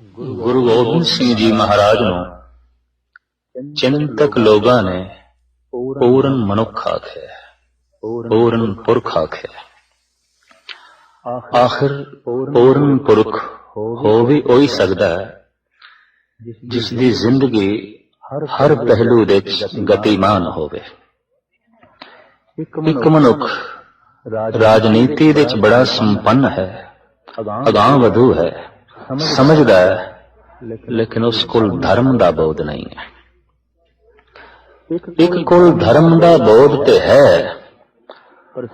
ਗੁਰੂ ਗੋਬਿੰਦ ਸਿੰਘ ਜੀ ਮਹਾਰਾਜ ਨੂੰ ਚਿੰਤਕ ਲੋਕਾਂ ਨੇ ਪੂਰਨ ਮਨੁੱਖ ਆਖਿਆ, ਪੂਰਨ ਪੁਰਖ ਆਖਿਆ। ਆਖਿਰ ਪੂਰਨ ਪੁਰਖ ਹੋ ਵੀ ਉਹੀ ਸਕਦਾ ਹੈ ਜਿਸ ਦੀ ਜ਼ਿੰਦਗੀ ਹਰ ਪਹਿਲੂ ਵਿੱਚ ਗਤੀਮਾਨ ਹੋਵੇ। ਇੱਕ ਮਨੁੱਖ ਰਾਜਨੀਤੀ ਵਿੱਚ ਬੜਾ ਸੰਪੰਨ ਹੈ, ਅਗਾਂਹ ਵਧੂ ਹੈ, ਸਮਝਦਾ ਹੈ, ਲੇਕਿਨ ਉਸ ਕੋਲ ਧਰਮ ਦਾ ਬੋਧ ਨਹੀਂ ਹੈ। ਇੱਕ ਕੋਲ ਧਰਮ ਦਾ ਬੋਧ ਤੇ ਹੈ,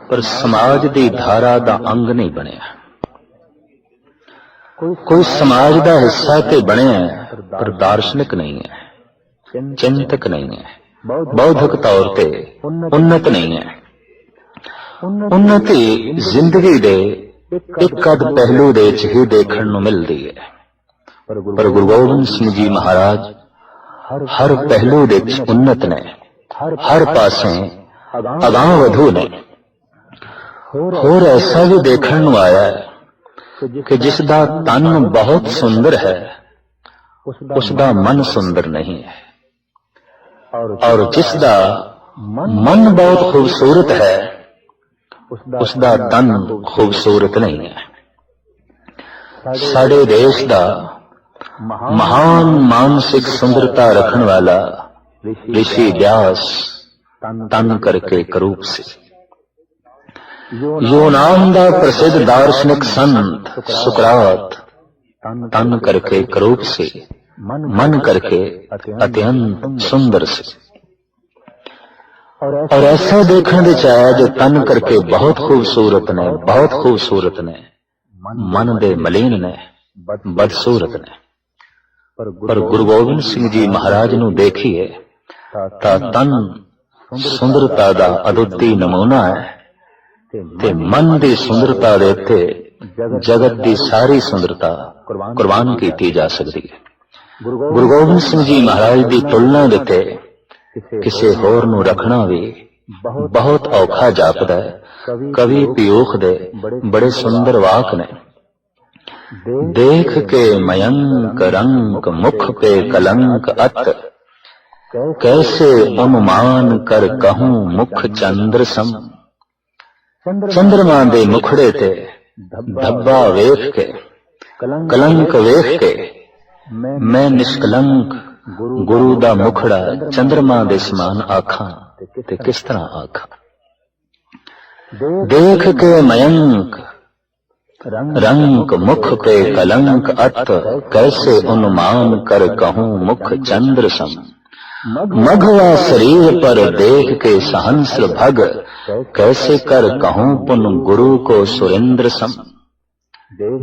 ਪਰ ਸਮਾਜ ਦੀ ਧਾਰਾ ਦਾ ਅੰਗ ਨਹੀਂ ਬਣਿਆ। ਕੋਈ ਸਮਾਜ ਦਾ ਹਿੱਸਾ ਤੇ ਬਣਿਆ, ਪਰ ਦਾਰਸ਼ਨਿਕ ਨਹੀਂ ਹੈ, ਚਿੰਤਕ ਨਹੀਂ ਹੈ, ਬੌਧਿਕ ਤੌਰ ਤੇ ਉੱਨਤ ਨਹੀਂ ਹੈ। ਉੱਨਤੀ ਜ਼ਿੰਦਗੀ ਦੇ ਇੱਕ ਅੱਧ ਪਹਿਲੂ ਦੇ ਵਿੱਚ ਹੀ ਦੇਖਣ ਨੂੰ ਮਿਲਦੀ ਹੈ, ਪਰ ਗੁਰੂ ਗੋਬਿੰਦ ਸਿੰਘ ਜੀ ਮਹਾਰਾਜ ਹਰ ਪਹਿਲੂ ਦੇ ਵਿੱਚ ਉੱਨਤ ਨੇ, ਹਰ ਪਾਸੇ ਅਗਾਂਹ ਵਧੂ ਨੇ। ਹੋਰ ਐਸਾ ਵੀ ਦੇਖਣ ਨੂੰ ਆਇਆ ਹੈ ਕਿ ਜਿਸ ਦਾ ਤਨ ਬਹੁਤ ਸੁੰਦਰ ਹੈ, ਉਸ ਦਾ ਮਨ ਸੁੰਦਰ ਨਹੀਂ ਹੈ, ਔਰ ਜਿਸ ਦਾ ਮਨ ਬਹੁਤ ਖੂਬਸੂਰਤ ਹੈ, ਉਸ ਦਾ ਤਨ ਖੂਬਸੂਰਤ ਨਹੀਂ ਹੈ। ਸਾਡੇ ਦੇਸ਼ ਦਾ ਮਹਾਨ ਮਾਨਸਿਕ ਸੁੰਦਰਤਾ ਰੱਖਣ ਵਾਲਾ ਰਿਸ਼ੀ ਵਿਆਸ ਤਨ ਕਰਕੇ ਕਰੂਪ ਸੀ। ਯੂਨਾਨ ਦਾ ਪ੍ਰਸਿੱਧ ਦਾਰਸ਼ਨਿਕ ਸੰਤ ਸੁਕਰਾਤ ਤਨ ਕਰਕੇ ਕਰੂਪ ਸੀ, ਮਨ ਕਰਕੇ ਅਤਿਅੰਤ ਸੁੰਦਰ ਸੀ। ਔਰ ਐਸਾ ਦੇਖਣ ਵਿੱਚ ਆਇਆ ਜੋ ਤਨ ਕਰਕੇ ਬਹੁਤ ਖੂਬਸੂਰਤ ਨੇ, ਬਹੁਤ ਖੂਬਸੂਰਤ ਨੇ, ਮਨ ਦੇ ਮਲੀਨ ਨੇ, ਬਦਸੂਰਤ ਨੇ। ਪਰ ਗੁਰੂ ਗੋਬਿੰਦ ਸਿੰਘ ਜੀ ਮਹਾਰਾਜ ਨੂੰ ਦੇਖੀਏ ਤਾਂ ਤਨ ਸੁੰਦਰਤਾ ਦਾ ਅਦੁੱਤੀ ਨਮੂਨਾ ਹੈ, ਤੇ ਮਨ ਦੀ ਸੁੰਦਰਤਾ ਦੇ ਉੱਤੇ ਜਗਤ ਦੀ ਸਾਰੀ ਸੁੰਦਰਤਾ ਕੁਰਬਾਨ ਕੀਤੀ ਜਾ ਸਕਦੀ ਹੈ। ਗੁਰੂ ਗੋਬਿੰਦ ਸਿੰਘ ਜੀ ਮਹਾਰਾਜ ਦੀ ਤੁਲਨਾ ਦੇ ਉੱਤੇ ਕਿਸੇ ਹੋਰ ਨੂੰ ਰੱਖਣਾ ਵੀ ਬਹੁਤ ਔਖਾ ਜਾਪਦਾ ਹੈ। ਕਵੀ ਪਿਊਖ ਦੇ ਬੜੇ ਸੁੰਦਰ ਵਾਕ ਨੇ। ਦੇਖ ਕੇ ਮਯੰਕ ਰੰਕ ਮੁਖ ਪੇ ਕਲੰਕ ਅਤ, ਕੈਸੇ ਅਨੁਮਾਨ ਕਰ ਕਹੂੰ ਮੁਖ ਚੰਦਰ ਸਮ। ਚੰਦਰਮਾ ਦੇ ਮੁਖੜੇ ਤੇ ਧੱਬਾ ਵੇਖ ਕੇ, ਕਲੰਕ ਵੇਖ ਕੇ ਮੈਂ ਨਿਸ਼ਕਲੰਕ ਗੁਰੂ ਦਾ ਮੁਖੜਾ ਚੰਦਰਮਾ ਦੇ ਸਮਾਨ ਆਖਾਂ ਤੇ ਕਿਸ ਤਰ੍ਹਾਂ ਆਖਾਂ। ਦੇਖ ਕੇ ਮਯੰਕ रंक मुख पे कलंक अत, कैसे उन्मान कर कहूं मुख चंद्र सम। मघवा शरीर पर देख के सहंस भग, कैसे कर कहूं पुन गुरु को सुरेंद्र सम।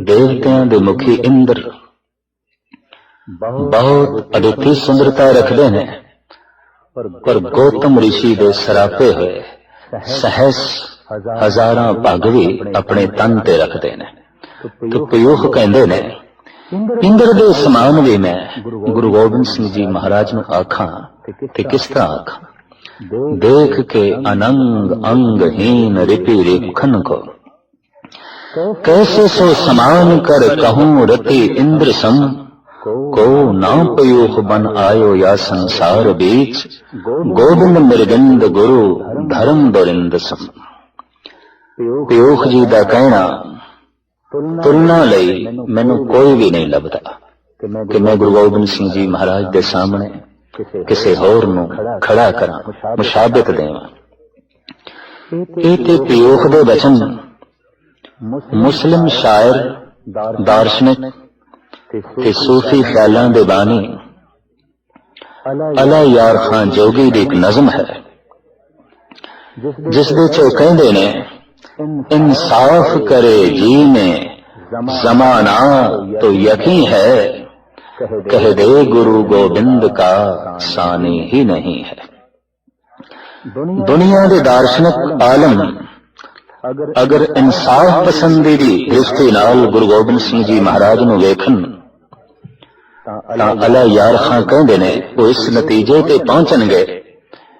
देवतियां दे मुखी इंद्र बहुत अद्भुत सुंदरता रखते हैं, पर गौतम ऋषि दे सरापे हुए सहस हजारां पग भी अपने तन ते रखते ने। तो पयूख कहते ने इंद्र दे समान भी मैं गुरु गोबिंद सिंह जी महाराज नूं आखां ते किस तरह आखां। देख के अनंग अंगहीन रिपि रेखन को, कैसे सो समान कर कहूं रति इंद्र सम। को ना पयूख बन आयो या संसार बीच, गोबिंद मृगिंद गुरु धर्म दोरिंद सम। ਪਿਊਖ ਜੀ ਦਾ ਕਹਿਣਾ ਤੁਲਨਾ ਲਈ ਮੈਨੂੰ ਕੋਈ ਵੀ ਨਹੀਂ ਲੱਭਦਾ ਕਿ ਮੈਂ ਗੁਰੂ ਗੋਬਿੰਦ ਸਿੰਘ ਜੀ ਮਹਾਰਾਜ ਦੇ ਸਾਹਮਣੇ ਕਿਸੇ ਹੋਰ ਨੂੰ ਖੜਾ ਕਰਾਂ, ਮੁਸ਼ਾਬਤ ਦੇਵਾਂ। ਇਹ ਤੇ ਪਿਊਖ ਦੇ ਬਚਨ ਮੁਸਲਿਮ ਸ਼ਾਇਰ, ਦਾਰਸ਼ਨਿਕ ਤੇ ਸੂਫੀ ਖਿਆਲਾਂ ਦੇ ਬਾਨੀ ਅਲਾ ਯਾਰ ਖਾਨ ਜੋਗੀ ਦੀ ਇੱਕ ਨਜ਼ਮ ਹੈ, ਜਿਸ ਦੇ ਚ ਉਹ ਕਹਿੰਦੇ ਨੇ इंसाफ करे जी में जमाना तो यकीन है, कह दे गुरु गोविंद का सानी ही नहीं है। दुनिया के दार्शनिक आलम अगर इंसाफ पसंदी दी दृष्टि नाल गुरु गोबिंद सिंह जी महाराज नूं वेखन तां अला यार खां कहंदे ने वो इस नतीजे ते पहुंचणगे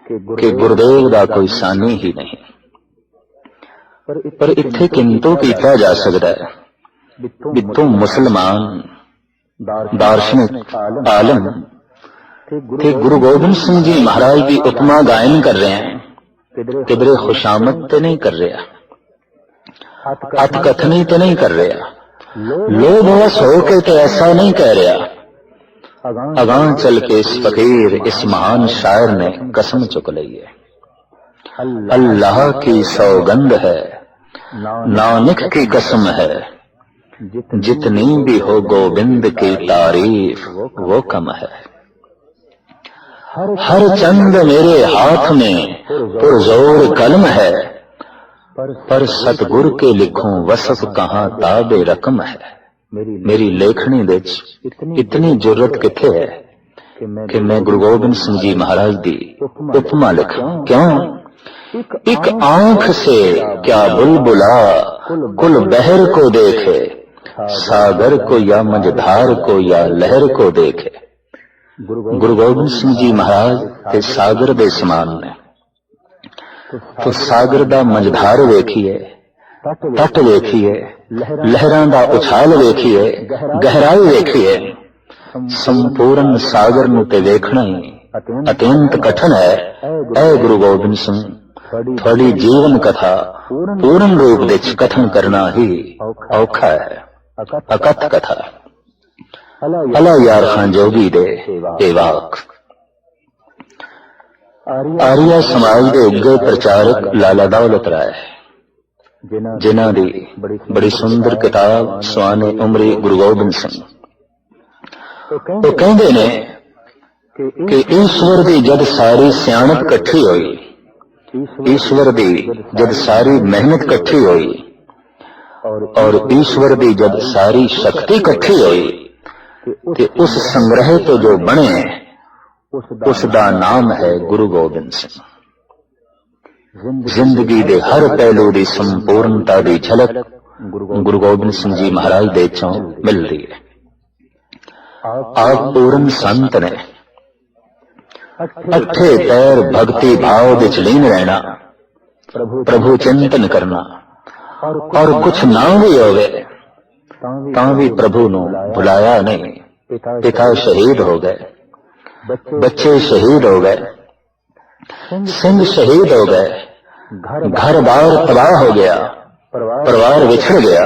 कि गुरुदेव दा कोई सानी ही नहीं। पर इत्थे किंतु कीता जा सकता है भी तू मुसलमान दार्शनिक आलम थे गुरु गोबिंद सिंह जी महाराज की उपमा गायन कर रहे हैं, किधरे खुशामद तो नहीं कर रहा, अतकथनी तो नहीं कर रहा, लोग बस होके तो ऐसा नहीं कह रहा। अगां चल के इस फकीर, इस महान शायर ने कसम चुक ली है, अल्लाह की सौगंध है, नानक की कसम है, जितनी भी हो गोविंद की तारीफ वो कम है। हर चंद मेरे हाथ में पुरजोर कलम है, पर सतगुर के लिखों वसफ कहां ताबे रकम है। मेरी लेखनी विच इतनी जुर्रत किथे है कि मैं गुरु गोबिंद सिंह जी महाराज की उपमा लिखां। क्यों? एक आंख से क्या बुलबुला कुल बहर को देखे, सागर को या मझधार को या लहर को देखे। गुरु गोबिंद सिंह जी महाराज के सागर दे समान ने, तो सागर दा मझधार वेखिए, तट वेखिए, लहरां दा उछाल वेखिए, गहराई वेखिए, संपूर्ण सागर नूं ते वेखना ही अत्यंत कठिन है। ऐ गुरु गोबिंद सिंह, थोड़ी जीवन कथा पूर्ण रूप विच कथन करना ही औखा है। अकथ कथा अला यार खां जोगी दे वाक। आर्या समाज के उगे प्रचारक लाला दौलत राय, जिन्हां दी बड़ी सुंदर किताब सुआने उमरी गुरु गोबिंद सिंह, वो कहंदे ने कि ईश्वर दी जद सारी सियाणत कट्ठी होई, ईश्वर दी जद सारी मेहनत कट्ठी होई, और ईश्वर दी जद सारी शक्ति कट्ठी होई, ते उस संग्रह तो जो बने उसका नाम है गुरु गोबिंद सिंह। जिंदगी दे हर पहलू की संपूर्णता की झलक गुरु गोबिंद सिंह जी महाराज दे चों मिल रही है। आप पूर्ण संत ने, अठे पैर भक्ति भाव विच लीन रहना, प्रभु चिंतन करना, और कुछ ना भी होवे तां भी प्रभु नूं भुलाया नहीं। पिता शहीद हो गए, बच्चे शहीद हो गए, सिंह शहीद हो गए, घर बार तबाह हो गया, परिवार बिछड़ गया,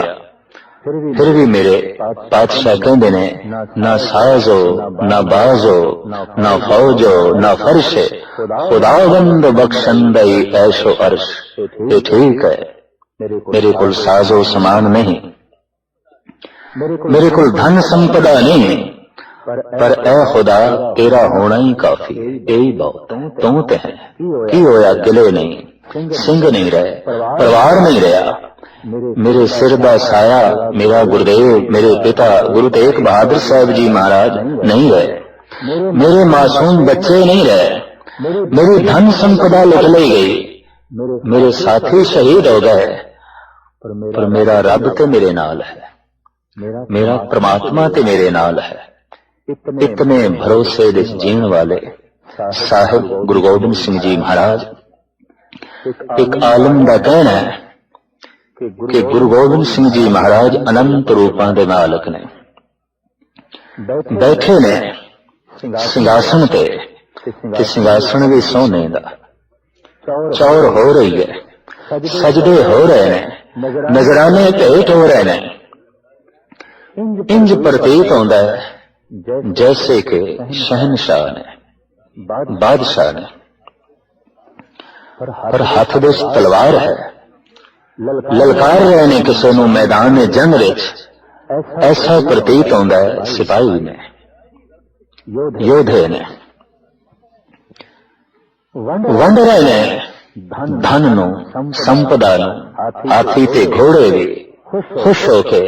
फिर भी मेरे पातशाह कहंदे ने, ना साज हो, ना बाज हो, ना फौज हो, ना फर्श, खुदावंद बख्शंदई ऐशो अर्श। ये ठीक है, मेरे कुल साजो समान नहीं, मेरे कुल धन संपदा नहीं, पर ए खुदा तेरा होना ही काफी, यही बहुत। तू ते है की होया किले नहीं, सिंह नहीं रहे, परिवार नहीं रहा, मेरे सिर दा साया मेरा गुरुदेव, मेरे पिता गुरु तेग बहादुर साहब जी महाराज नहीं रहे, मेरे मासूम बच्चे नहीं रहे, मेरी धन संपदा लुट ली गई, मेरे साथी शहीद हो गए, पर मेरा रब ते मेरे नाल है, मेरा परमात्मा ते मेरे नाल है। इतने भरोसे दे जीण वाले साहिब गुरु गोबिंद सिंह जी महाराज, एक आलम दा कहना है कि गुरु गोबिंद सिंह जी महाराज अनंत रूपां दे मालक ने, बैठे ने सिंघासन ते सिंघासन भी सोने दा, चौर हो रही है, सजदे हो रहे ने, नजराने भेंट हो रहे ने। इंज प्रतीत होता है जैसे कि शहनशाह ने, बादशाह ने, पर हाथ दे तलवार है, ललकार रहे ने किसी नूं मैदान जंग विच। ऐसा प्रतीत होता है सिपाही ने, योधे ने, वंड रहे ने धन नूं, संपदा नूं, हाथी ते घोड़े भी खुश होके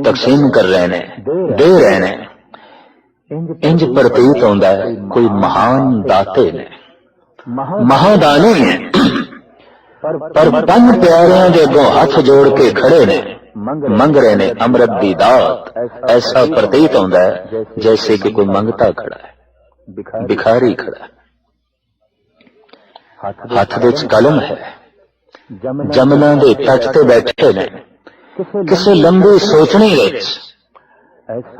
तकसीम कर रहे ने, दे रहे ने। इंज प्रतीत होता है कोई महान दाते ने, महादानी है, पर पंज प्यारियां दे अगों हाथ जोड़ के खड़े ने, मंग रहे ने अमृत दी दात। ऐसा प्रतीत होता है जैसे कि कोई मंगता खड़ा है, भिखारी खड़ा है, हाथ विच कलम है, जमना दे तट ते बैठे ने, किसी लंबी सोचनी विच।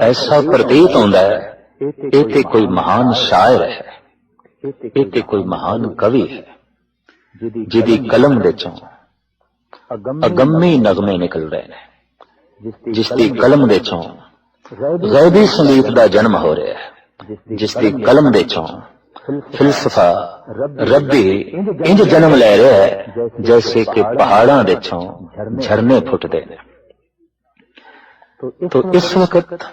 ऐसा प्रतीत होता है ये ते कोई महान शायर है, ये ते कोई महान कवि है जिदी कलम दे चों अगम्मी नगमे निकल रहे हैं, जिसकी कलम दे चों गैबी संगीत का जन्म हो रहा है, जिसकी कलम दे चों फिलसफा रब्बी इंज जन्म ले रहा है जैसे कि पहाड़ां दे चों झरने फुटते हैं। तो इस वक्त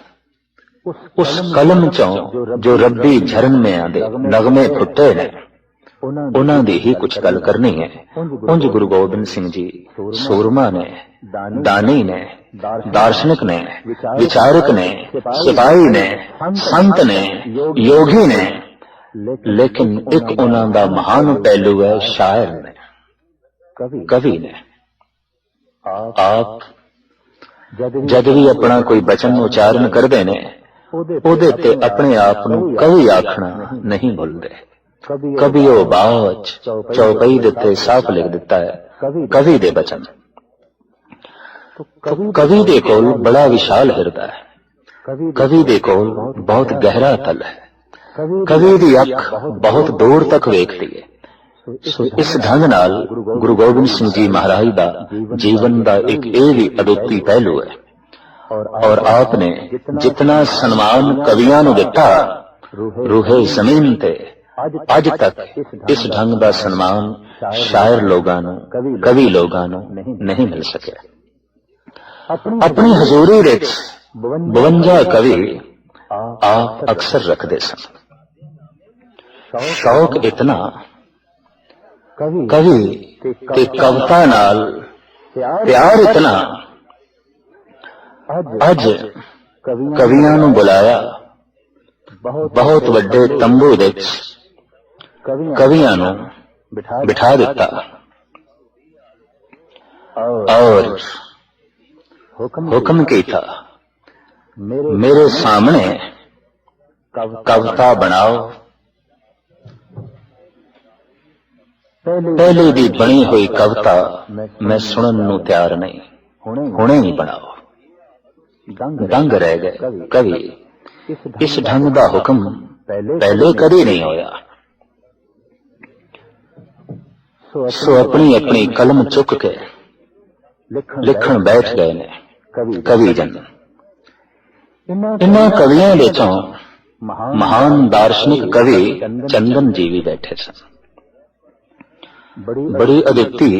उस कलम चों जो रब्बी झरने आदे नगमे फुटे ने उन्हां दी ही कुछ गल करनी है। उंज गुरु गोबिंद सिंह जी सूरमा ने, दानी ने, दार्शनिक ने, विचारक ने, सिपाही ने, संत ने, योगी ने, लेकिन एक उन्हां दा महान पहलू है शायर ने, कवि ने। आप जद भी अपना कोई बचन उच्चारण करते ने ओदे ते अपने आप नूं कवि आखना नहीं भुलदे। कभी वो बाच चौपाई देते साफ लिख देता है कवि दे बचन। तो कवि दे कोल बड़ा विशाल हिरदा है, कवि दे कोल बहुत गहरा तल है, कवि दी अख बहुत दूर तक वेखदी है। सो इस ढंग नाल गुरु गोबिंद सिंह जी महाराज दा जीवन दा एक ये भी अदुੱਤੀ पहलू है। और आपने जितना सन्मान कवियां नूं दिता रूहे जमीन ते अज तक इस ढंग का सन्मान शायर लोगां नूं, कवि लोगां नूं नहीं मिल सकिया। अपनी हजूरी विच 52 कवि आप अक्सर रखते सन। शौक इतना कवि ते कविता नाल प्यार इतना अज कवियां नूं बुलाया बहुत वड्डे तंबू विच कवियां नूं बिठा दिता और हुक्म कीता मेरे सामने कविता बनाओ। पहले दी बनी हुई कविता मैं सुनन नूं तैयार नहीं, हुणे ही बनाओ। दंग रह गए कवि। इस ढंग का हुक्म पहले कभी नहीं होया। सो अपनी अपनी कलम चुक के लिखण बैठ गए ने कवि जन। इन्हां कवियां विचों महान दार्शनिक कवि चंदन जी भी बैठे सन। बड़ी अदुੱਤੀ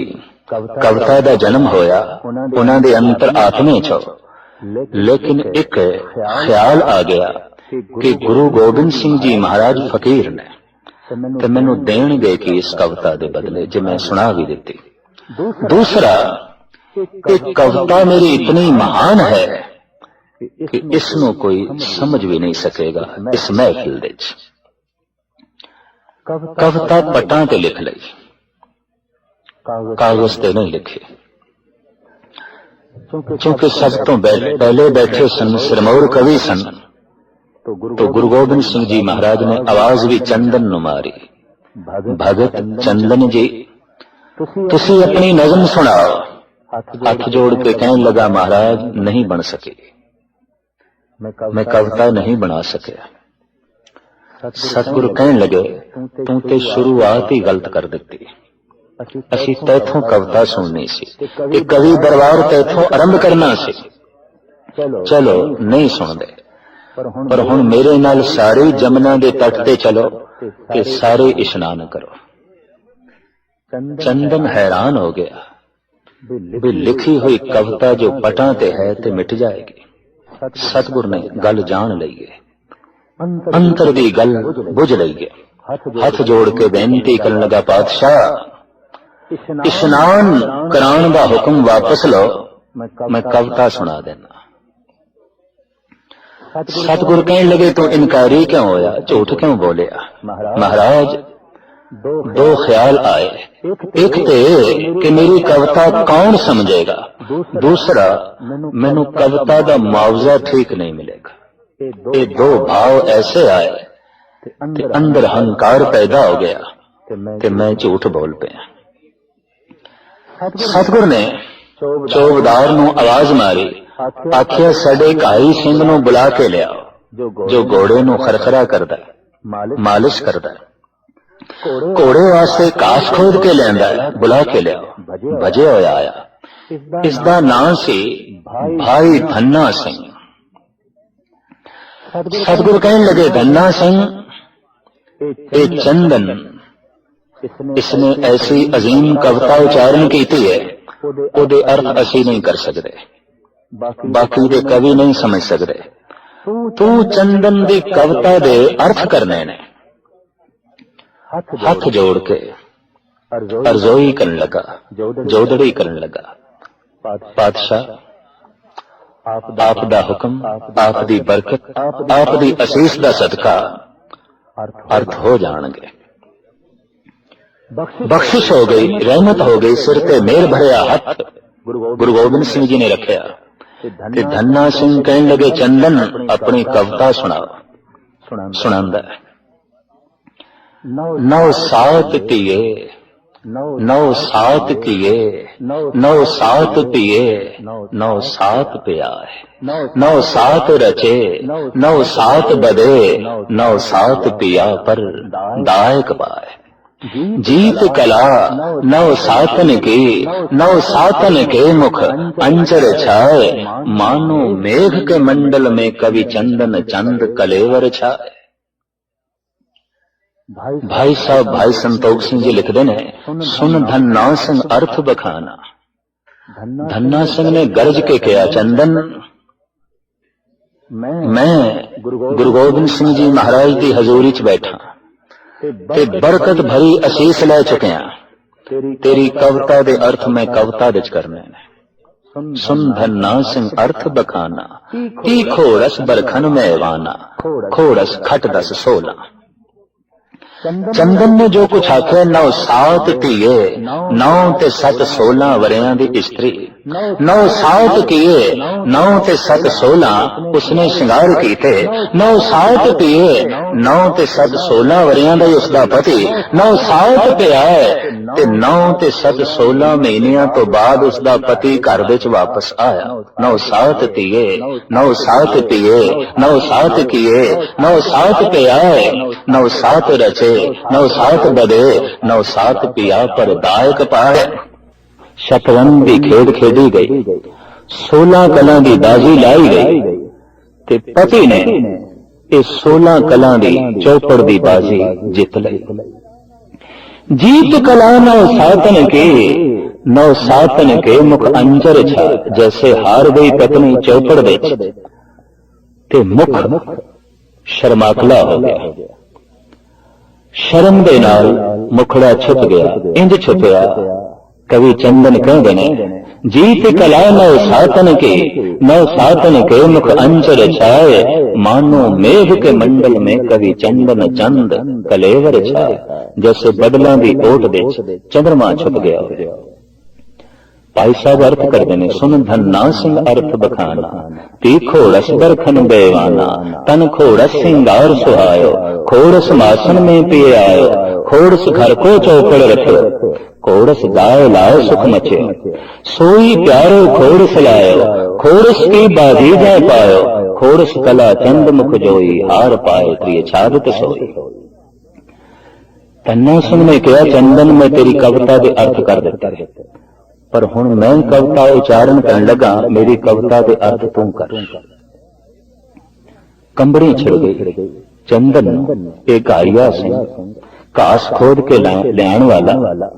कविता का जन्म होया उन्हां दे अंतर आत्मे चो। लेकिन एक ख्याल आ गया कि गुरु गोबिंद सिंह जी महाराज फकीर ने ते मैनू देणगे कि इस कविता के बदले जो मैं सुना भी दी। दूसरा एक कविता मेरी इतनी महान है कि इसनों कोई समझ भी नहीं सकेगा इस महफिल दे। कविता पट्टां ते लिख लई, कागज ते नहीं लिखी। क्योंकि सब तो पहले बैठे सन सिरमौर कवि सन। तो गुरु गोबिंद सिंह जी महाराज ने आवाज भी चंदन नूं मारी, भगत चंदन जी तुसी अपनी नज़म सुनाओ। हाथ जोड़ के कहने लगा महाराज नहीं बन सके, मैं कविता नहीं बना सकिया। सतगुरु कहने लगे तू ते शुरुआत ही गलत कर दी। असी तैथों कविता सुननी सी ते कवि दरबार तैथों आरंभ करना सी। चलो नहीं सुनते, पर हुण मेरे नाल सारे जमुना दे तट ते चलो ते सारे इशनान करो। चंदन हैरान हो गया भी लिखी हुई कविता जो पटां ते है ते मिट जाएगी। सतगुरु ने गल जान लई है, अंतर दी गल बुझ लई है। हाथ जोड़ के बेनती करन लगा पातशाह इशनान कराण दा हुक्म वापस लो, मैं कविता सुना देना। सतगुरु कहने लगे तो इनकारी क्यों होया, झूठ क्यों बोलिया। महाराज दो ख्याल आए, एक ते कि मेरी कविता कौन समझेगा, दूसरा मैनू कविता दा मुआवजा ठीक नहीं मिलेगा। ये दो भाव ऐसे आए कि अंदर हंकार पैदा हो गया कि मैं झूठ बोल पिया। सतगुरु ने चौबदार नूं आवाज मारी, आखिया साडे काई सिंह नूं बुला के लिया जो घोड़े नूं खरखरा करदा मालिश करदा घोड़े वास्ते कास खोद के लियांदा है बुला के लिया भजे होया आया इसदा नाम सी भाई धन्ना सिंह। सतगुरु कहने लगे धन्ना सिंह ए चंदन इसने ऐसी अजीम कविता उच्चारण की है ओदे अर्थ असी नहीं कर सकते बाकी दे कवि नहीं समझ सकते। तू चंदन दी कविता दे अर्थ करने ने हाथ जोड़ के अर्जोई करन लगा जोदड़ी करन लगा पातशाह आप दा हुक्म आप दी बरकत आप दी असीस दा सदका अर्थ हो जाणगे। बख्शिश हो गई रहमत हो गई सिर ते मेर भरिया हाथ गुरु गोबिंद सिंह जी ने रखा ते धन्ना सिंह कहने लगे चंदन अपनी कविता सुनाओ सुनांदा नौ सात पिए नौ सात किए नौ सात पिए नौ सात पिया नौ सात रचे नौ सात बदे नौ सात पिया पर दायक पाए जीत कला नौ सातन की नौ सातन के मुख अंचर छाए मानो मेघ के मंडल में कवि चंदन चंद कलेवर छाए। भाई साहब भाई संतोख सिंह जी लिखते हैं सुन धन्ना सिंह अर्थ बखाना। धन्ना सिंह ने गरज के कहा चंदन मैं गुरु गोबिंद सिंह जी महाराज की हजूरी च बैठा ते बरकत भरी असीस लै चुकिया तेरी कविता दे अर्थ मैं कविता विच करने ने। सुन धन्ना सिंह अर्थ बखाना की खोड़स बरखन में वाना खोड़स खट दस सोला। चंदन ने जो कुछ आख्या नौ सात किए नौ ते सत 16 वरियां दी स्त्री नौ सात किए नौ ते सत 16 उसने श्रृंगार कीते नौ सात किए नौ ते सत 16 वरियां दा उसदा पति नौ सात पिया ते नौ ते सत 16 महीनियां तो बाद उसदा पति घर विच वापस आया। नौ सात किए नौ सात पिए नौ सात किए नौ सात पिया नौ सात रचे नौ सात बदे नौ सात पिया पर दायक पाए। शतरंज की खेड खेडी गई 16 कलां की बाजी लाई गई ते पति ने इस 16 कलां की चौपड़ की बाजी जित लई। जीत कला नौ सातन के मुख अंजर छा जैसे हार गई पत्नी चौपड़ विच ते मुख शर्माकला हो गया। शर्म दे नाल मुखड़ा छुप गया इंज छुपया कवि चंदन कहते ने जीत कला नौ सातन के मुख अंचर छाए मानो मेघ के मंडल में कवि चंदन चंद कलेवर छाए जैसे बदलों की ओट दे चंद्रमा छुप गया। भाई साहब अर्थ करते ने सुन धन्ना सिंह अर्थ बखाना ती खोड़स बरखन बेवाना तन खोड़स सिंगार सुहायो खोड़स मासन में पिए आयो खोड़स घर को चौपड़ रखो खोड़स गाय लाओ सुख मचे सोई प्यारो खोड़स लायो खोड़स की बाजी जाए पायो खोड़स कला चंद मुख जोई हार पाए प्रिय छादत सोई। धन्ना सिंह ने कहा चंदन में तेरी कविता के अर्थ कर देता है पर हुण मैं कविता उच्चारण करन लगा मेरी कविता के अर्थ तू कर। कंबड़ी छिड़ गई चंदन एक आरिया सिंह घास खोद के लैण वाला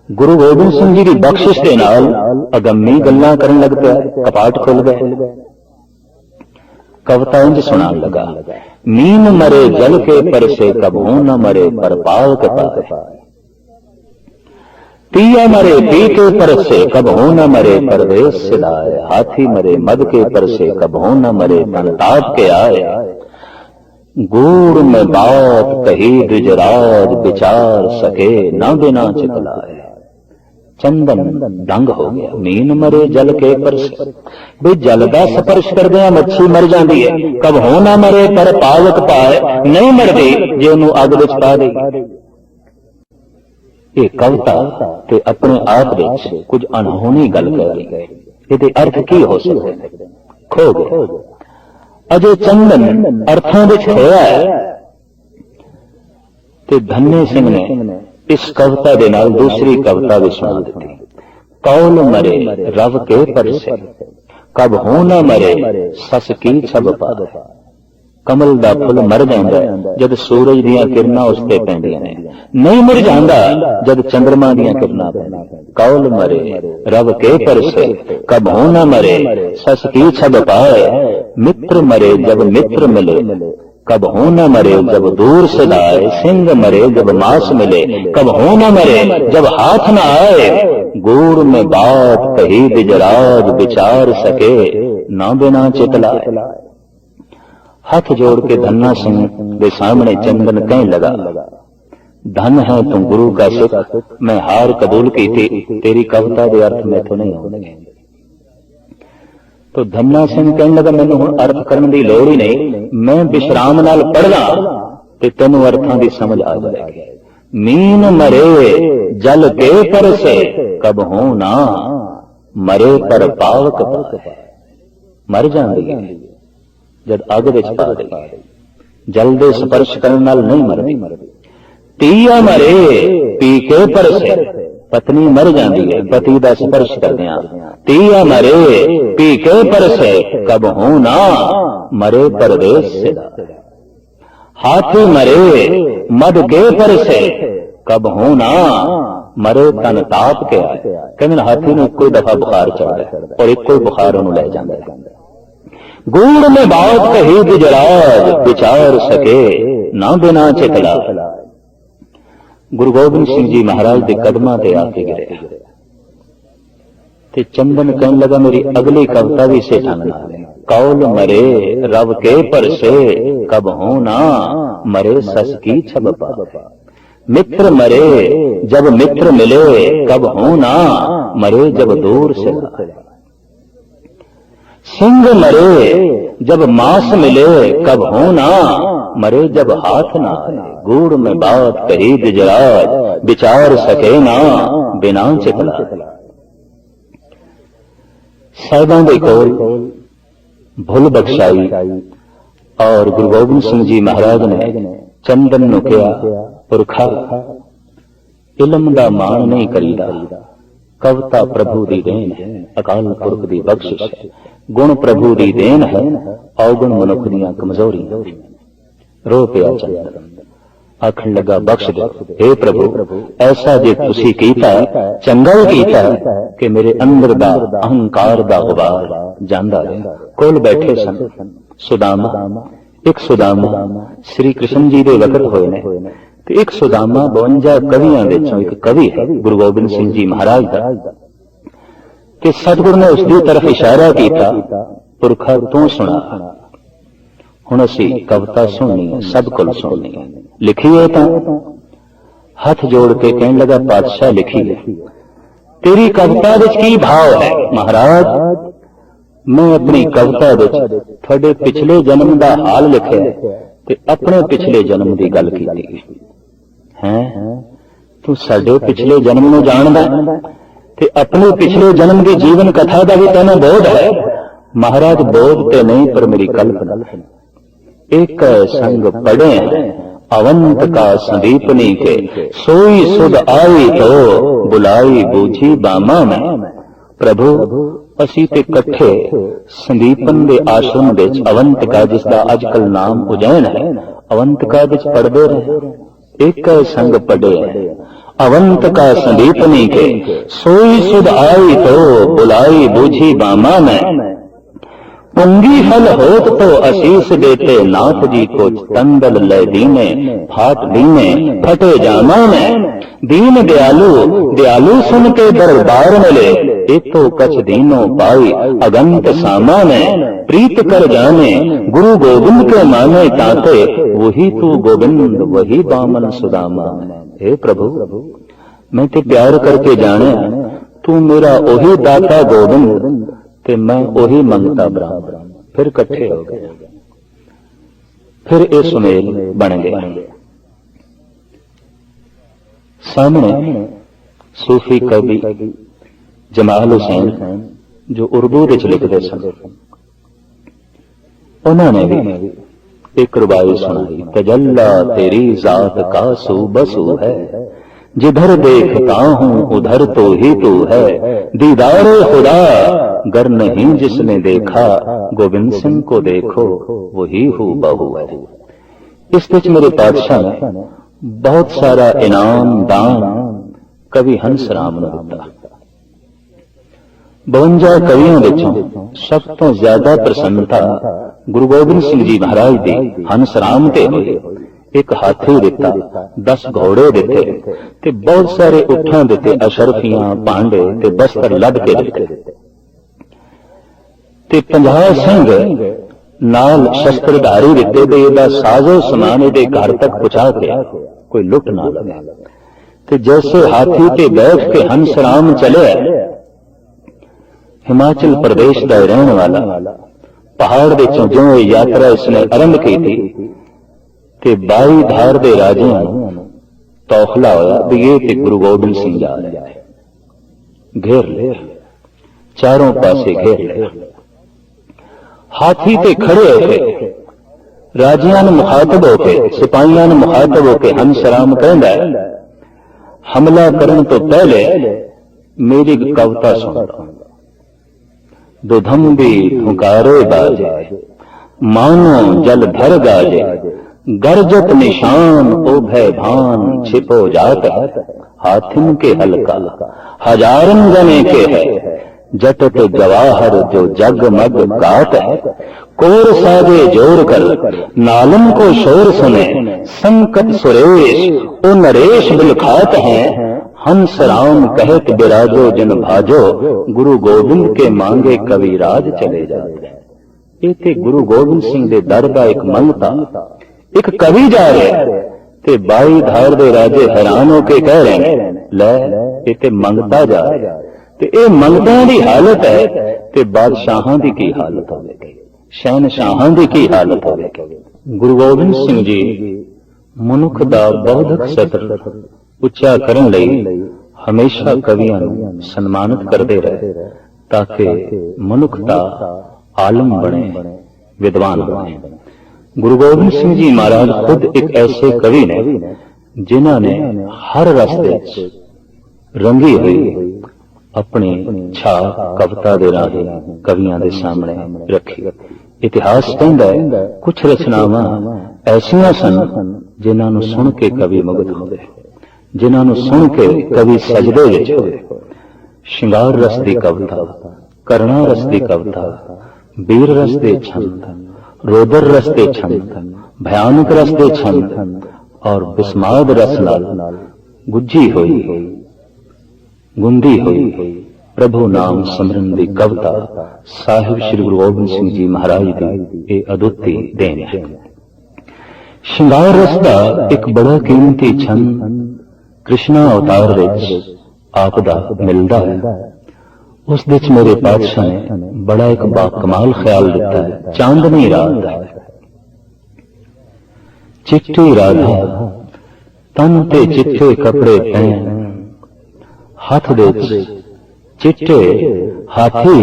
गुरु गोबिंद सिंह जी की बख्शिश के नाल अगम्मी गल्लां करन लग पिया कपाट खुल गए। कविता इंज सुनान लगा नीम मरे जल के पर से कबहू न मरे पर पाल के पाए पिया मरे पी के पर से कबहू न मरे परदेश सिलाए हाथी मरे मद के पर से कबहू न मरे संताप के आए गूढ़ में बात कही द्विजराज विचार सके न बिना चितलाए। चंदन दंग हो गया मीन मरे जल के पर से भी जल का स्पर्श कर दिया मच्छी मर जाती है कबहू न मरे पर पावक पाए नहीं मरती जे उन्होंने अग विच पा दी। ये कविता ते अपने आप विच कुछ अनहोनी गल कह गई ਇਹਦੇ ਅਰਥ ਕੀ ਹੋ ਸਕਦੇ ਨੇ? ਖੋ ਗਏ। ਅਜੇ ਚੰਦਨ ਅਰਥਾਂ ਵਿੱਚ ਹੋਇਆ ਹੈ ਤੇ ਧੰਨੇ ਸਿੰਘ ਨੇ ਇਸ ਕਵਿਤਾ ਦੇ ਨਾਲ ਦੂਸਰੀ ਕਵਿਤਾ ਵੀ ਸੁਣਾ ਦਿੱਤੀ। ਕੌਲ ਮਰੇ ਰਵ ਕੇ ਪਰਸੇ, ਕਬ ਹੋ ਨਾ ਮਰੇ ਸਸ ਕੀ ਛਬ ਪਾਵੇ। ਕਮਲ ਦਾ ਫੁੱਲ ਮਰ ਜਾਂਦਾ ਜਦ ਸੂਰਜ ਦੀਆਂ ਕਿਰਨਾਂ ਉਸ ਤੇ ਪੈਂਦੀਆਂ ਨੇ, ਨਹੀਂ ਮੁਰਝਾਉਂਦਾ ਜਦ ਚੰਦਰਮਾ ਦੀਆਂ ਕਿਰਨਾਂ ਪੈਂਦੀਆਂ। ਕੌਲ ਮਰੇ ਰਵ ਕੇ ਪਰਸੇ, ਕਬ ਹੋ ਨਾ ਮਰੇ ਸਸ ਕੀ ਛਬ ਪਾਏ। ਮਿੱਤਰ ਮਰੇ ਜਬ ਮਿੱत्र मिले, कब हो न मरे जब दूर से लाए। सिंह मरे जब मांस मिले, कब हो न मरे जब हाथ न आए। गूढ़ में बात कही बिजराज, विचार सके ना बिना चितलाए। हाथ जोड़ के धन्ना सिंह के सामने चंदन कहने लगा, धन है तुम गुरु का सिख, मैं हार कबूल की थी, तेरी कविता के अर्थ में तो नहीं होंगे। तो धन्ना सिंह कहने लगा, मैनू हुण अर्थ करने की लोड़ ही नहीं, मैं विश्राम नाल पढ़दा ते तैनू अर्थां दी समझ आ जाएगी। मीन मरे जल के परसे, कब हो ना मरे पर पावक पाए। मर जांदी है जद अग विच पा गई, जल दे स्पर्श करन नाल नहीं मरदी। तीया मरे पी के परसे, पत्नी मर जाती है पति का स्पर्श करदियां। तीया मरे पी के परसे, कब हो ना मरे परदेस से। हाथी मरे मद के परसे, कब हो ना मरे तन ताप के आए। कहते हाथी ने इको दफा बुखार चढ़ता और इको बुखार उन्होंने ले जाता है। गूढ़ में बात कही बिजराज, विचार सके ना बिना चितला। गुरु गोबिंद सिंह जी महाराज के कदमां ते आके गिरे ते चंदन कहने लगा, मेरी अगली कविता भी इसे ढंग नाल है। कौल मरे रव के परसे, कब हो ना मरे सस की छब पावे। मित्र मरे जब मित्र मिले, कब हो ना मरे जब दूर से लाए। सिंह मरे जब मांस मिले, कब हो ना मरे जब हाथ ना आए। गूढ़ में बात कही बिजराज, विचार सके ना बिना चितला। साहिबां दे कोल भुल बख्शाई और गुरु गोबिंद सिंह जी महाराज ने चंदन नूं कहा, पुरखा इलम दा मान नहीं करीदा, कविता प्रभु दी देन है, अकाल पुरख दी बख्शिश है। गुण प्रभु दी देन है, अवगुण मनुख दियां कमजोरी। रो पिया चंदन, आखन लगा बख्श दे हे प्रभु, ऐसा जे तुसी कीता चंगा ही कीता कि मेरे अंदर दा अहंकार दा गुबार जांदा है। कोल बैठे सन सुदामा, एक सुदामा श्री कृष्ण जी दे वकत होए ने ते एक सुदामा 52 कवियां विचों एक कवि है गुरु गोबिंद सिंह जी महाराज दा। कि सतगुरु ने उसकी तरफ इशारा किया, पुरखा तू सुना। हुण असी कविता सुननी है, सब कुल सुननी है। लिखी है तो हाथ जोड़ के कहने लगा, पातशाह लिखी है, तेरी कविता विच की भाव है? महाराज मैं अपनी कविता विच तुहाडे पिछले जन्म का हाल लिखिया ते अपने पिछले जन्म की गल कीती है। तू साडे पिछले जन्म नूं जाणदा ते अपने पिछले जन्म की जीवन कथा का भी तेन बोध है? महाराज बोध ते नहीं पर मेरी कल्पना। एक संग पढ़े अवंत का संदीपनी के, सोई सुध आई तो बुलाई बूझी बामा में। प्रभु असी ते कट्ठे संदीपन दे आश्रम विच अवंतिका, जिसका अजकल नाम उज्जैन है, अवंतिका विच पढ़दे रहे। एक संग पढ़े अवंत का संदीपनी के, सोई सुध आई तो बुलाई बूझी बामा में। पुंगी फल होत तो आशीष देते नाथ जी को, तंदल लय दीने फाट दीने फटे जामा में। दीन दयालु दयालु सुन के दरबार मिले, एक तो कछ दीनों पाई अगंत सामा में। प्रीत कर जाने गुरु गोविंद के माने ताते, वही तू गोविंद वही बामन सुदामा। हे प्रभु मैं ते प्यार करके जाने, तू मेरा ओही दाता गोविंद ते मैं ओही मंगता ब्राह्मण। फिर कट्ठे हो गए, फिर ये सुमेल बन गए। सामने सूफी कवि जमाल हुसैन जो उर्दू विच लिखते सन, उन्होंने भी एक रुबाई सुनाई। तजल्ला तेरी जात का सूबसू है, जिधर देखता हूं उधर तो ही तू है। दीदार खुदा गर नहीं जिसने देखा, गोविंद सिंह को देखो वही हूबहू है। इस विच मेरे पातशाह ने बहुत सारा इनाम दान कवि हंस राम ने दिता। 52 कवियों विचों सब तो ज्यादा प्रसन्नता गुरु गोबिंद सिंह जी महाराज दी हंस राम ते होई। एक हाथी दिता, 10 घोड़े दिते ते बहुत सारे उठां दिते, अशरफियां भांडे ते बस्तर लद के दिते ते 50 सिंह नाल शस्त्रधारी दिते ते इहदा साजो समान इहदे घर तक पहुंचा के कोई लुट ना लवे। ते जैसे हाथी ते बैठ के हंस राम चले, हिमाचल प्रदेश का रहने वाला पहाड़ विचों जो यात्रा इसने आरंभ की थी ते 22 धार दे राजियां तौखला होया भी ये ते गुरु गोबिंद सिंह जा रहा है। घेर ले, चारों पासे घेर ले। हाथी ते खड़े होके राजियां ने मुखातब होके, सिपाहियां ने मुखातब होके हंस राम कहंदा है, हमला करन तो पहले मेरी कविता सुन लो। दुधंबी धुकारे बाजे, मानो जल भर गाजे, गरजत निशान ओ भय भान छिपो जात है। हाथिन के हल्का हजारन गने के है, जटत जवाहर जो जगमग गात है। कोर साजे जोर कर नालम को शोर सुने, संकट सुरेश ओ नरेश बिलखात हैं। हंस राम कहत बिराजो जन भाजो, गुरु गोबिंद के मांगे कविराज चले जाए। ये थे गुरु गोबिंद सिंह दे दर दा एक मन था। एक कवि जा रहे ते 22 धार दे राजे हैरान होके कह रहे लै ये ते मंगता जा रहा ते ये मंगता दी हालत है ते बादशाहां दी की हालत होगी, शहनशाहां दी की हालत होगी। गुरु गोबिंद सिंह जी मनुख दा बौद्धिक सत्र उच्चा करन लई हमेशा कवियां नूं सन्मानित करते रहे ताकि मनुख दा आलम बने, विद्वान बने। गुरु गोबिंद सिंह जी महाराज खुद एक ऐसे कवि ने जिन्हां ने हर रस्ते रंगी हुई अपनी छाप कविता दे राहे कवियां दे सामने रखी। इतिहास कहंदा है कुछ रचनावां ऐसियां सन जिन्हां नूं सुन के कवि मुग्ध होवे, जिन्हां नूं सुन के कवि सजदे विच होवे। श्रृंगार रस दी कविता, करुणा रस दी कविता, वीर रस दे छंद, रोदर रस दे छंद, भयानक रस दे छंद और बिस्माद रस नाल गुज्जी हुई, गुंदी हुई प्रभु नाम सिमरन दी कविता साहिब श्री गुरु गोबिंद सिंह जी महाराज दी ये अदुੱਤੀ देन है। श्रृंगार रस दा एक बड़ा कीमती छंद कृष्णा अवतार विच आपदा मिलदा है। उस विच मेरे पातशाह ने बड़ा एक बाकमाल ख्याल दिता है। चांदनी रात है, चिट्टी राधा तन ते चिट्टे कपड़े पहन, हाथ दे चिट्टे हाथी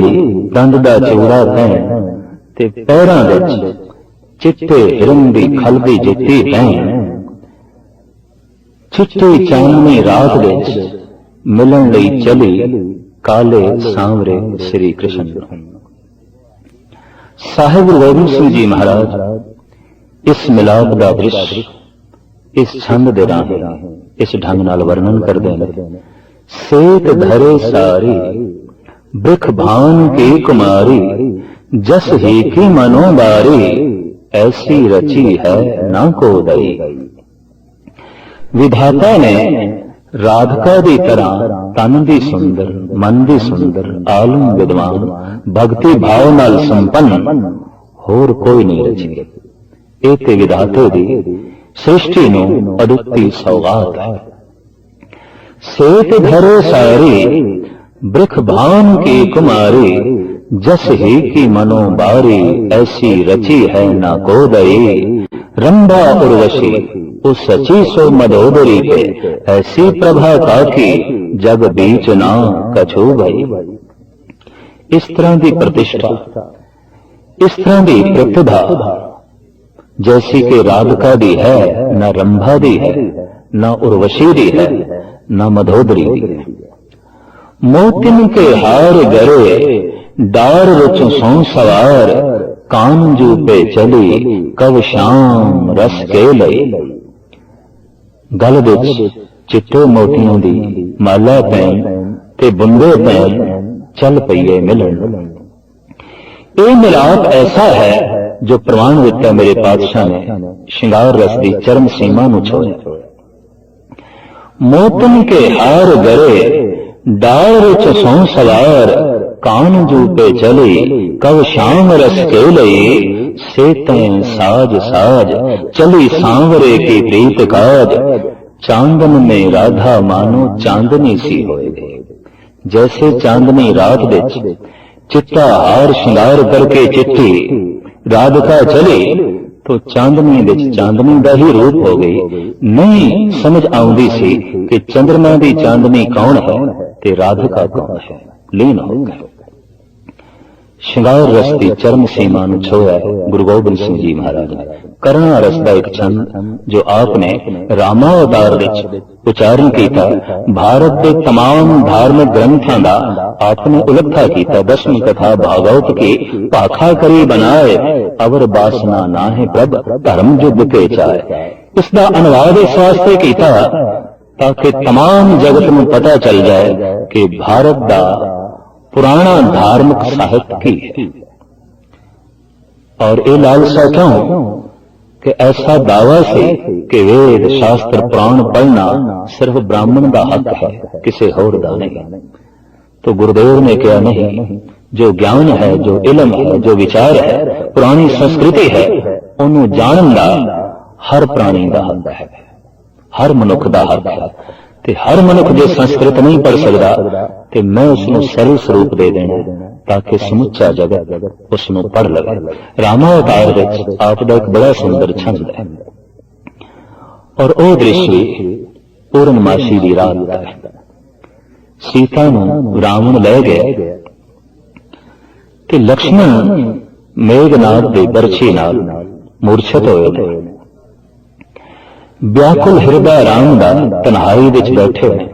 दंद दा चूड़ा पहन ते पैरां विच चिट्टे हिरन दी खलदी जुत्ती पहन। चिट्टी चांदनी रात विच मिलन लई चली काले सांवरे श्री कृष्ण। साहिब गोबिंद सिंह जी महाराज इस मिलाप दा दृश्य इस छंद दे राहे इस ढंग नाल वर्णन करदे हैं। सेत धरे सारी बिख भान की कुमारी, जस ही की मनोबारी, ऐसी रची है ना को दई। विधाता ने राधिका दी तरह तन दी सुंदर, मन दी सुंदर, आलम विद्वान, भक्ति भाव नाल संपन्न होर कोई नहीं रची। ये ते विधाते दी सृष्टि नूं अदुੱਤੀ सौगात है। सेत धरे सारी ब्रिख भान की कुमारी, जस ही की मनोबारी, ऐसी रची है ना को दई। रंभा उर्वशी उस सची सो मदोदरी पे, ऐसी प्रभा ताकी जग बीच ना कछु भई। इस तरह की प्रतिष्ठा, इस तरह की प्रतिभा जैसी कि राधिका दी है, न रंभा दी है, न उर्वशी दी है, न मधोदरी दी है। मोतिन के हार गरे डार रुच सौ सवार, कांजू पे चली कव शाम रस के लई। गल विच चिट्टे मोतियों दी माला पैन ते बुंदे पैन चल पईए मिलन। ये मिलाप ऐसा है जो प्रमाण दिता मेरे पातशाह ने श्रृंगार रस की चरम सीमा नूं छोया। मोतन के हार गरे डाल रुच सौ सवार, कांजू पे चली कव शाम रस के लई। सेतें साज साज चली सांवरे की प्रीत काज, चांदन में राधा मानो चांदनी सी होए। जैसे चांदनी रात विच चिट्टा हार श्रृंगार करके चिट्ठी राधिका चली तो चांदनी विच चांदनी का ही रूप हो गई। नहीं समझ आउंदी सी कि चंद्रमा की चांदनी कौन है ते राधिका कौन है। लीन हो गए। श्रृंगार रस की चरम सीमा नूं छोया गुरु गोबिंद सिंह जी महाराज ने। करना रस का एक छंद जो आपने रामावतार विच उच्चारण किया, भारत के तमाम धार्मिक ग्रंथों का आपने उलट्ठा किया। दसवीं कथा भागवत की पाखा करी बनाए, अवर बासना ना है प्रभ धर्म युद्ध के चाहे। इसका अनुवाद इस वास्ते किया ताकि तमाम जगत में पता चल जाए कि भारत का पुराना धार्मिक साहित्य की है। और ये लालसा क्यों कि ऐसा दावा से कि वेद शास्त्र पुराण पढ़ना सिर्फ ब्राह्मण का हक है, किसी होर दा नहीं। तो गुरुदेव ने कहा नहीं, जो ज्ञान है, जो इलम है, जो विचार है, पुरानी संस्कृति है, उन्होंने जानन दा हर प्राणी का हक है, हर मनुख का हक है। ते हर मनुख जो संस्कृत नहीं पढ़ सकता ते मैं उसनों सरल स्वरूप दे देना ताकि समुचा जगत उसनों पढ़ लगे। रामावतार विच आपदा एक बड़ा सुंदर छंद है और वह दृश्य पूर्णमासी की रात है। सीता नूं रावण ले गए ते लक्ष्मण मेघनाथ के बरछी नाल मूर्छित होए थे। व्याकुल हिरदा राम दा तन्हाई विच बैठे ने,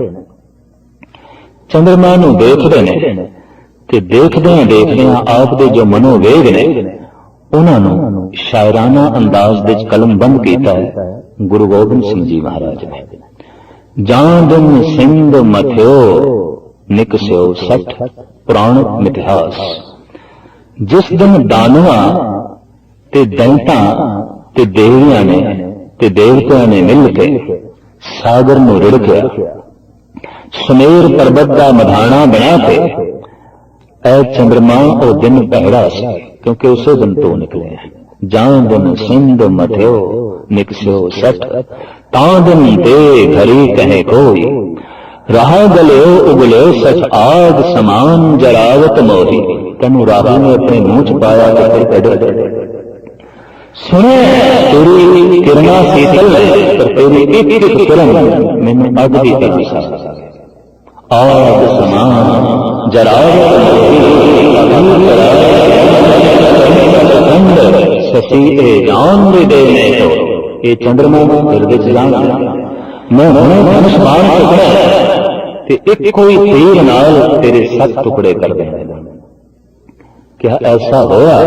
चंद्रमा नूं देखदे ने ते देखदियां देखदियां आप दे जो मनोवेग ने उन्हां नूं शायराना अंदाज विच कलमबंद कीता है गुरु गोबिंद सिंह जी महाराज ने। जां दिन सिंध मथ्यो निकस्यो सठ पुराण मिथिहास। जिस दिन दानवा ते दैंतां ते देवियां ने ते देवतियां ने मिल के सागर नूं रिड़किया, सुमेर पर्वत का मधाना बना के ऐ चंद्रमा ओ दिन पहरा सी क्योंकि उसे दिन तो निकले। जां दिन सिंध मथ्यो निकस्यो सठ, तां दिन दे घड़ी कहे कोई। राह गलियो उगलियो सच आग समान जरावत मोही। तेनू राह ने अपने मुंह च पाया तो फिर कड़े सुने तेरी किरणा शीतल है पर तेरी एक एक किरण मैंने अग दी तरसा। आग समान जरावत ससी जान दे देने तो ये चंद्रमा हृदय च जान मैं हुणे धनुष बाण चुकना ते एक कोई तीर नाल तेरे 7 टुकड़े कर देने। क्या ऐसा होया?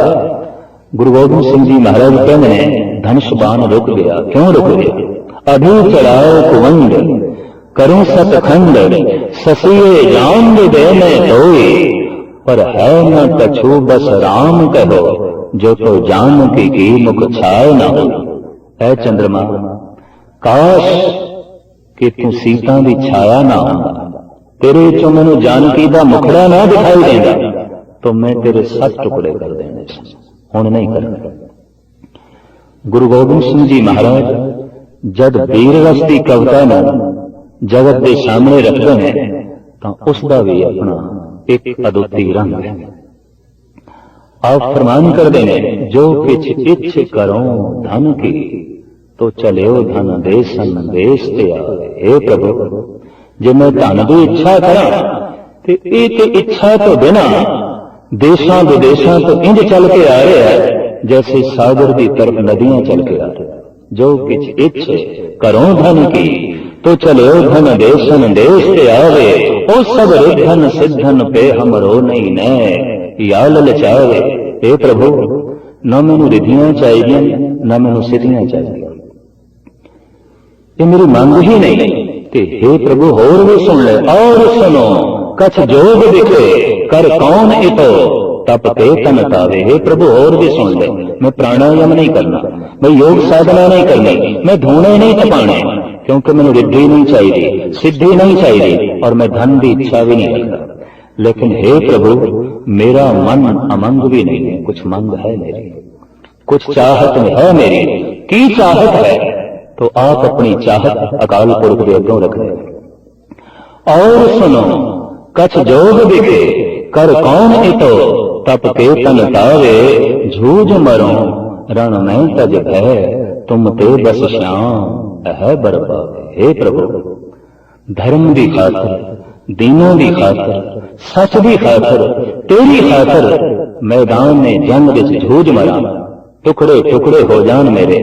गुरु गोबिंद सिंह जी महाराज कहते हैं धनुष बाण रुक गया। क्यों रुक गया? अभी चढ़ाओ कुवंड करूं सतखंड, ससिए जान दे में होई। पर है न कछु बस राम कहो, जो तो जान की मुख छाए न हो। ऐ चंद्रमा काश कि तू सीता की छाया ना होंदा, तेरे चो मैनू जानकी दा मुखड़ा ना दिखाई देंदा तो मैं तेरे 7 टुकड़े कर देने। हुण नहीं करना। गुरु गोबिंद सिंह जी महाराज जब वीर रस की कविता नूं जगत के सामने रखते हैं तो उसका भी अपना एक अद्वितीय रंग है। आप फरमान करते हैं जो किछ इच्छ करो धन की, तो चलियो धन देसन देश ते आए। हे प्रभु जे मैं धन की इच्छा करा ते इच्छा तो बिना देशां विदेशां तो इंज चल के आ रहा है जैसे सागर की तरफ नदियां चल के आ रही। जो किछ इच्छ करो धन की तो चलो धन देशन देश पे आवे। ओ सब रिद्धन सिद्धन पे हमरो नहीं न या ललचावे। हे प्रभु न मैनू रिधियां चाहिए न मैनू सिद्धियां चाहिए, ये मेरी मंग ही नहीं। ते हे प्रभु होर भी सुन ले और सुनो, कछ जोग दिखे कर कौन इतो तप ते तन तावे। हे प्रभु और भी सुन ले, मैं प्राणायाम नहीं करना, मैं योग साधना नहीं करनी, मैं धूने नहीं तपाने, क्योंकि मैंने रिद्धि नहीं चाहिए, सिद्धि नहीं चाहिए और मैं धन की इच्छा भी नहीं रखता। लेकिन हे प्रभु मेरा मन अमंग भी नहीं है, कुछ मंग है मेरी, कुछ चाहत है मेरी। की चाहत है तो आप अपनी चाहत अकाल पुरख के अगों रख दे। और सुनो कछ जोग दिखे कर कौन इतो तप के तन तावे। झूझ मरो रण में तज है तुम ते बस श्याम है बरपावे। हे प्रभु धर्म की खातर, दीनों की खातर, सच की खातर, तेरी खातर मैदान में जंग विच झूझ मरा, टुकड़े टुकड़े हो जान मेरे,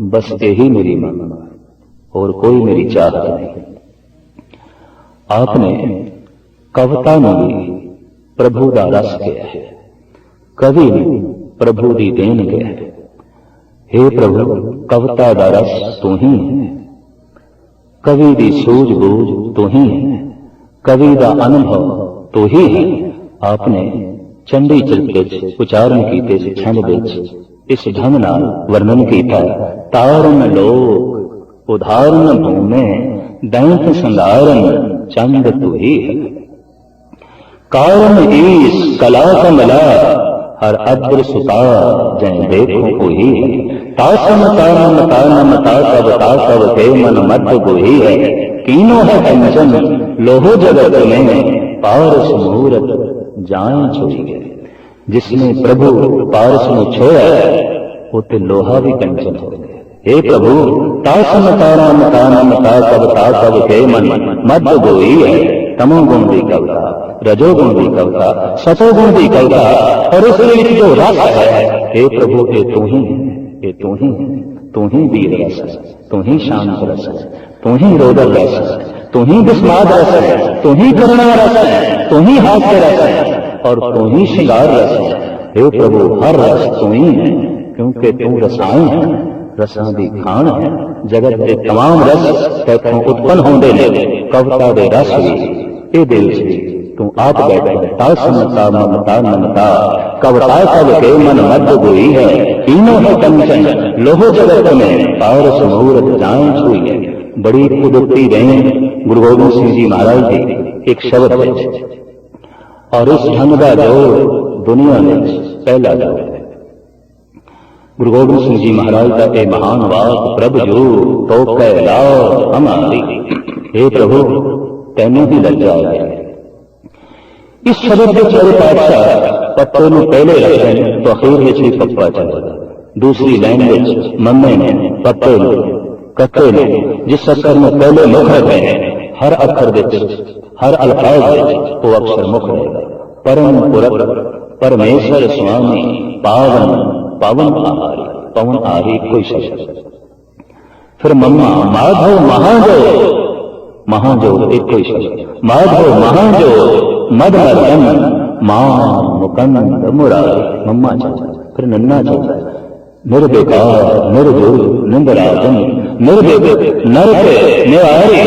बस यही मेरी मांग और कोई मेरी चाहत नहीं। आपने कविता में भी प्रभु का रस किया है, कवि ने प्रभु की देन किया है। हे प्रभु कविता का रस तू ही है, कवि की सूझबूझ तू ही है, कवि का अनुभव तू ही है। आपने चंडी चरित उच्चारण किए छंद विच इस ढंग नाल वर्णन किया, तारन लोक उदाहरण भूमे दैंत संगारन चंद तू ही है। कारण ईस कला कमला हर अद्र सुता जय देखो को ही है। तासम तानम तानम ताकव ताकव ते मन मत को ही है। तीनों है कंचन लोहो जगत में पारस मूरत जान छोड़ी। जिसने प्रभु पारस में छोड़ा उते लोहा भी कंचन हो गया। हे प्रभु तासम तानम तानम ताकव ताकव ते मन मत को ही है। तमोगुण की कविता, रजोगुण की कविता, सतोगुण की कविता और उसके जो रस है, हे प्रभु ये तू ही है, ये तू ही है, तू ही वीर रस है, तू ही शांत रस है, तू ही रोदर रस है, तू ही विस्माद रस है, तू ही करुणा रस है, तू ही हास्य रस है और तू ही श्रृंगार रस है। हे प्रभु हर रस तू ही है, क्योंकि तू रसायन है, रसां दी खान है। जगत के तमाम रस तैथों उत्पन्न होंदे ने, कविता दे रस भी ए दिल से तू आप बैठा। तासमता ममता ममता कविता कव के मन मध्य गोई है। तीनों है कंचन लोहो जगत में पारस मूरत जान छुई है। बड़ी कुदरती रहे गुरु गोबिंद सिंह जी महाराज जी एक शब्द है और इस ढंग का जोड़ दुनिया में पहला जोड़ है। गुरु गोबिंद सिंह जी महाराज का ये महान वाक प्रभु जो तो कैला हमारी। हे प्रभु तेनों ही लग जाए। इस शब्द के चारे पातशाह पत्तों में पहले रखे तो अखीर में श्री पप्पा चलेगा। दूसरी लैंग्वेज मम्मे ने पत्ते ने कत्ते ने जिस अक्षर में पहले मुख रखे हर अक्षर हर अल्फाज वो अक्षर मुख रहेगा। परम पुरख परमेश्वर स्वामी पावन पावन आहारी पवन आहारी कोई शब्द। फिर मम्मा माधव महादेव महाजो एक कोई शब्द। माधव महाजो मद मदन मां मुकंद मुरारी मम्मा चाचा। फिर नन्ना चाचा निर्विकार निर्भुर निंदराजन निर्विक नरक निवारी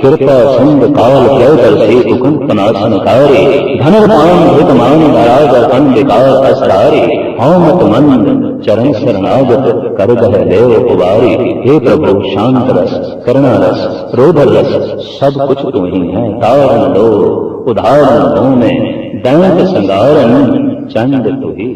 कृपा सिंध काल प्रदर्शी कुकुंत नाशनकारी धनवान हितमान धरागर अंबिकार अस्तारी औमत मंद चरण शरणागत कर गह देव कुबारी। हे प्रभु शांत रस करुणा रस रोदर रस सब कुछ तू ही है। तारण लो उदाहरण में दैंत संगारन चंद तू ही।